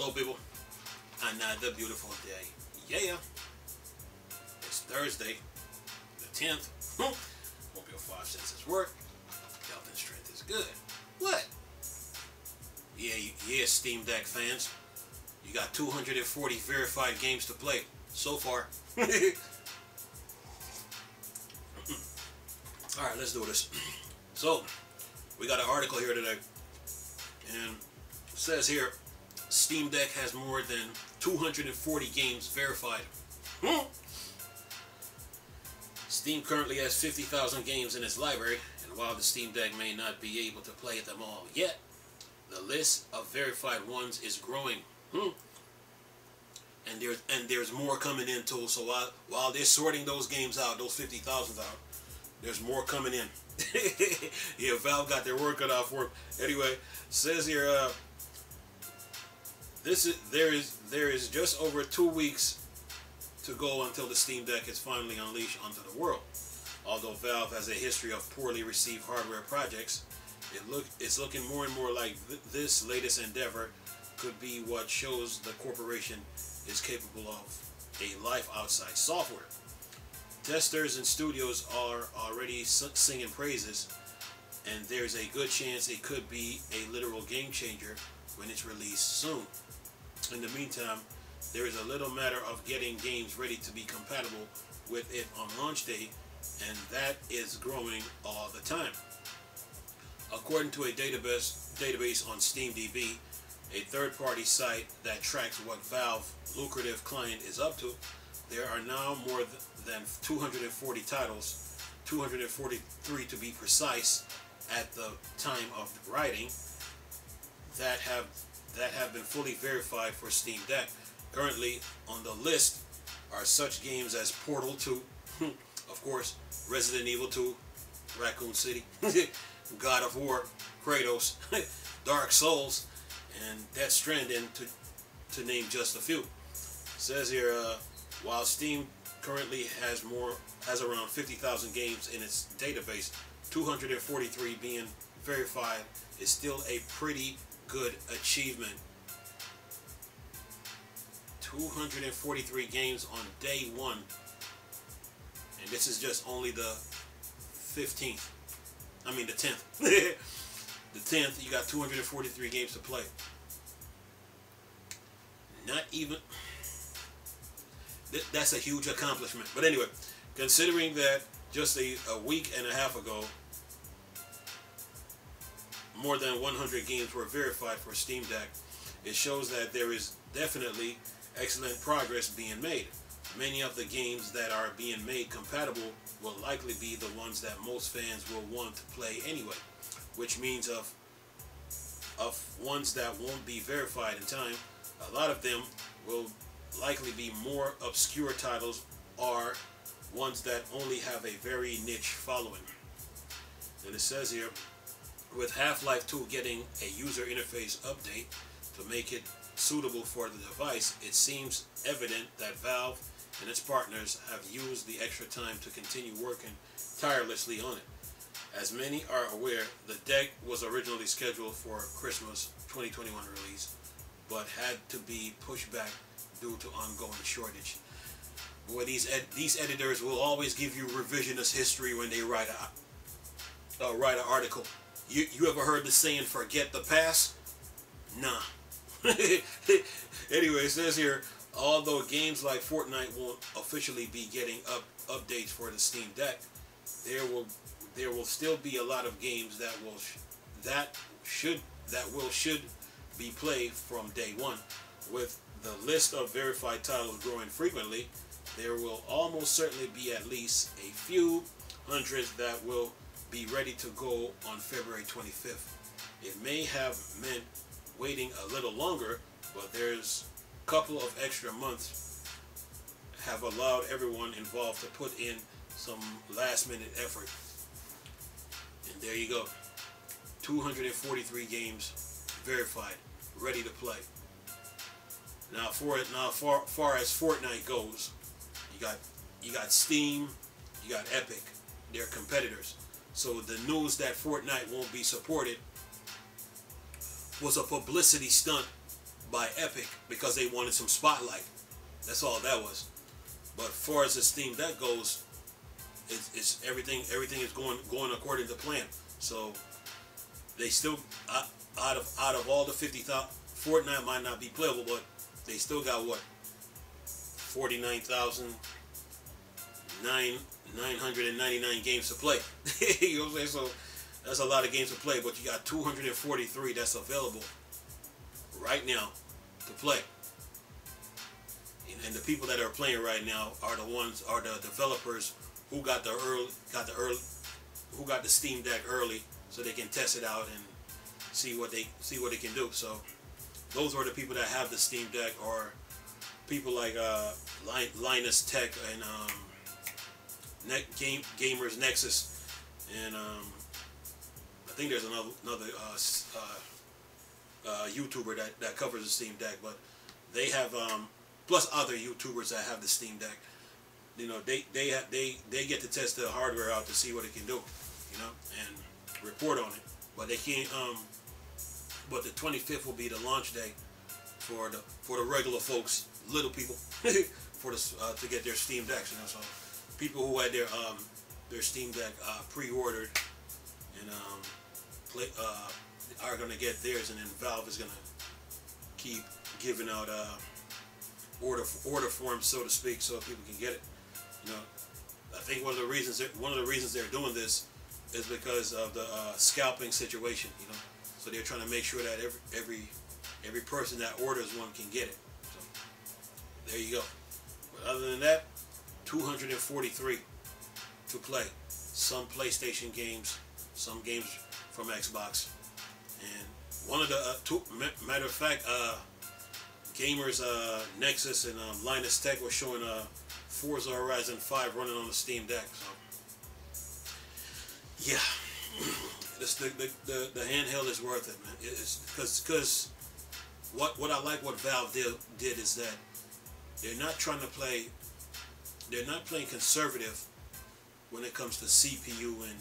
Hello people, another beautiful day. Yeah, it's Thursday, the 10th. Hope your 5 senses work. Health and strength is good. What? Yeah, Steam Deck fans. You got 240 verified games to play so far. Alright, let's do this. So, we got an article here today. And it says here, Steam Deck has more than 240 games verified. Steam currently has 50,000 games in its library, and while the Steam Deck may not be able to play them all yet, the list of verified ones is growing. And there's more coming in too. So while they're sorting those games out, those 50,000 out, there's more coming in. Yeah, Valve got their work cut out for them. Anyway, says here, there is just over 2 weeks to go until the Steam Deck is finally unleashed onto the world. Although Valve has a history of poorly received hardware projects, it's looking more and more like this latest endeavor could be what shows the corporation is capable of a life outside software. Testers and studios are already singing praises, and there's a good chance it could be a literal game changer when it's released soon. In the meantime, there is a little matter of getting games ready to be compatible with it on launch day, and that is growing all the time. According to a database on SteamDB, a third-party site that tracks what Valve lucrative client is up to, there are now more than 240 titles, 243 to be precise, at the time of writing, that have been fully verified for Steam Deck. Currently on the list are such games as Portal 2, of course, Resident Evil 2, Raccoon City, God of War, Kratos, Dark Souls, and Death Stranding, to name just a few. It says here, while Steam currently has around 50,000 games in its database, 243 being verified is still a pretty good achievement. 243 games on day one, and this is just only the 15th. I mean the 10th. The 10th, you got 243 games to play. Not even. That's a huge accomplishment. But anyway, considering that just a week and a half ago, more than 100 games were verified for Steam Deck, it shows that there is definitely excellent progress being made. Many of the games that are being made compatible will likely be the ones that most fans will want to play anyway, which means of ones that won't be verified in time, a lot of them will likely be more obscure titles or ones that only have a very niche following. And it says here, with Half-Life 2 getting a user interface update to make it suitable for the device, it seems evident that Valve and its partners have used the extra time to continue working tirelessly on it. As many are aware, the deck was originally scheduled for Christmas 2021 release, but had to be pushed back due to ongoing shortage. Boy, these editors will always give you revisionist history when they write an article. You ever heard the saying, forget the past? Nah. Anyway, it says here, although games like Fortnite won't officially be getting updates for the Steam Deck, there will still be a lot of games that should be played from day one. With the list of verified titles growing frequently, there will almost certainly be at least a few hundreds that will be ready to go on February 25th. It may have meant waiting a little longer, but there's a couple of extra months have allowed everyone involved to put in some last-minute effort. And there you go. 243 games verified, ready to play. Now, far as Fortnite goes, you got Steam, you got Epic, they're competitors. So the news that Fortnite won't be supported was a publicity stunt by Epic because they wanted some spotlight. That's all that was. But as far as the Steam Deck goes, it's everything is going according to plan. So they still out of all the 50,000, Fortnite might not be playable, but they still got what, 49,999 games to play. You know what I'm saying? So that's a lot of games to play, but you got 243 that's available right now to play. And the people that are playing right now are the developers who got the Steam Deck early, so they can test it out and see what they can do. So those are the people that have the Steam Deck, or people like Linus Tech and Gamers Nexus, and I think there's another YouTuber that covers the Steam Deck, but they have plus other YouTubers that have the Steam Deck. You know, they get to test the hardware out to see what it can do, you know, and report on it. But they can't. But the 25th will be the launch day for the regular folks, little people, for the to get their Steam Decks. You know, so people who had their Steam Deck pre-ordered and are gonna get theirs, and then Valve is gonna keep giving out order forms, so to speak, so people can get it. You know, I think one of the reasons they're doing this is because of the scalping situation. You know, so they're trying to make sure that every person that orders one can get it. So there you go. But other than that, 243 to play. Some PlayStation games, some games from Xbox, and one of the matter of fact, Gamers Nexus and Linus Tech was showing Forza Horizon 5 running on the Steam Deck. So yeah, the handheld is worth it, man. It's because what I like what Valve did is that they're not playing conservative when it comes to CPU and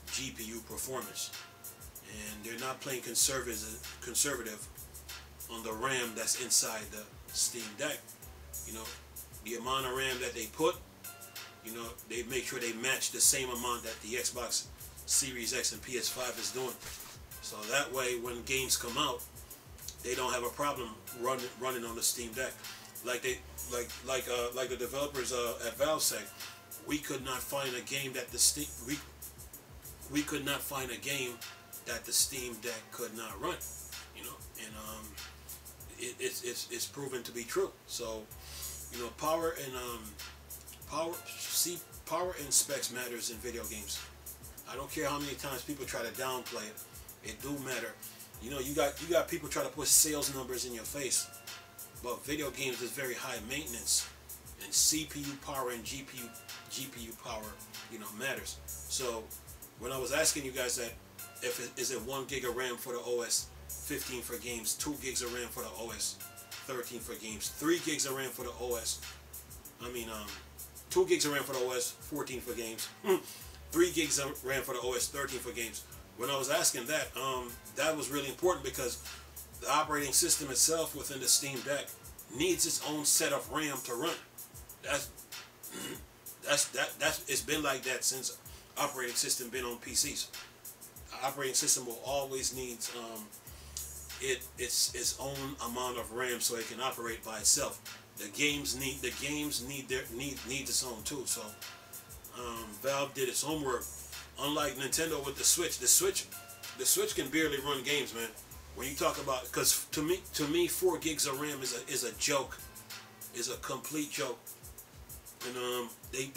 GPU performance, and they're not playing conservative on the RAM that's inside the Steam Deck. You know, the amount of RAM that they put, you know, they make sure they match the same amount that the Xbox Series X and PS5 is doing. So that way, when games come out, they don't have a problem running on the Steam Deck. Like the developers at Valve say, we could not find a game that the Steam Deck could not run. You know, and it's proven to be true. So, you know, power and specs matters in video games. I don't care how many times people try to downplay it. It do matter. You know, you got people try to put sales numbers in your face, but video games is very high maintenance, and CPU power and GPU power, you know, matters. So when I was asking you guys that, is it 1 gig of RAM for the OS 15 for games, 2 gigs of RAM for the OS 13 for games, 3 gigs of RAM for the OS, 2 gigs of RAM for the OS 14 for games, 3 gigs of RAM for the OS 13 for games. When I was asking that, that was really important because the operating system itself within the Steam Deck needs its own set of RAM to run. It's been like that since operating system been on PCs. Operating system will always need its own amount of RAM so it can operate by itself. The games need its own too. So Valve did its homework. Unlike Nintendo with the Switch can barely run games, man. When you talk about, because to me 4 gigs of RAM is a joke, is a complete joke. And they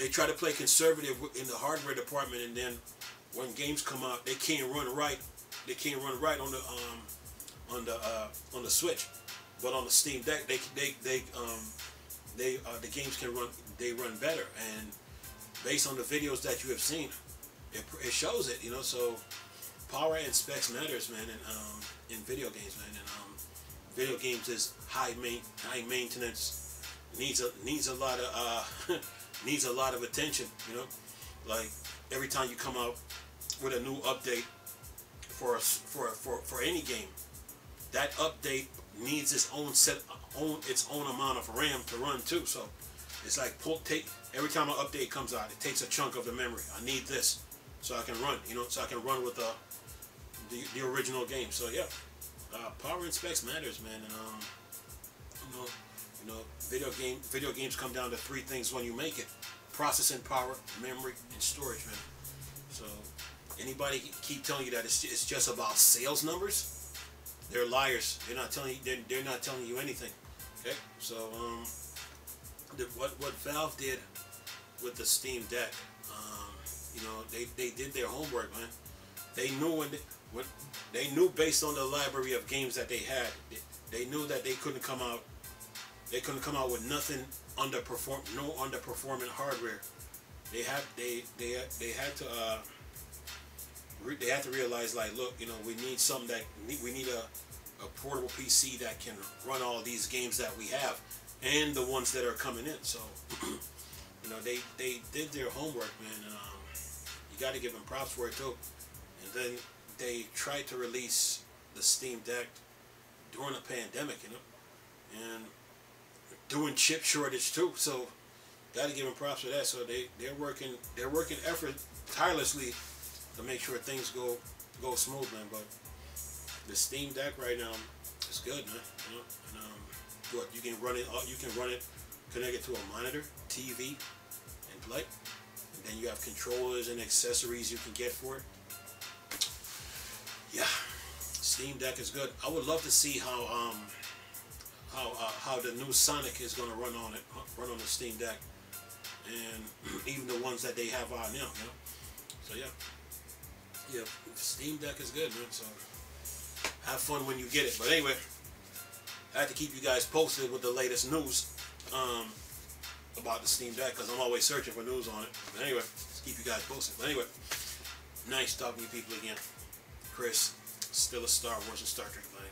try to play conservative in the hardware department, and then when games come out, they can't run right. They can't run right on the Switch, but on the Steam Deck, the games can run. They run better, and based on the videos that you have seen, it shows it. You know, so power and specs matters, man, and in video games, man. And video games is high maintenance. Needs a lot of needs a lot of attention. You know, like every time you come out with a new update for any game that update needs its own its own amount of RAM to run too. So it's like every time an update comes out, it takes a chunk of the memory. I need this so I can run, so I can run with the original game. So yeah, power and specs matters, man. And video games come down to three things when you make it: processing power, memory, and storage, man. So anybody keep telling you that it's just about sales numbers, they're liars. They're not telling you. They're not telling you anything. Okay, so what Valve did with the Steam Deck, they did their homework, man. They knew they knew based on the library of games that they had, they knew that they couldn't come out. They couldn't come out with nothing underperforming hardware. They had to realize, like, look, we need something we need a portable PC that can run all these games that we have and the ones that are coming in. So they did their homework, man, and you got to give them props for it too. And then they tried to release the Steam Deck during a pandemic, and doing chip shortage too. So got to give them props for that. So they're working tirelessly to make sure things go smooth, man. But the Steam Deck right now is good, man. And you can run it, connect it to a monitor, TV, and play. And then you have controllers and accessories you can get for it. Yeah, Steam Deck is good. I would love to see how the new Sonic is going to run on the Steam Deck, and even the ones that they have out now. So yeah, Steam Deck is good, man. So have fun when you get it. But anyway, I had to keep you guys posted with the latest news about the Steam Deck, because I'm always searching for news on it. But anyway, let's keep you guys posted. But anyway, nice talking to you people again. Chris, still a Star Wars and Star Trek fan.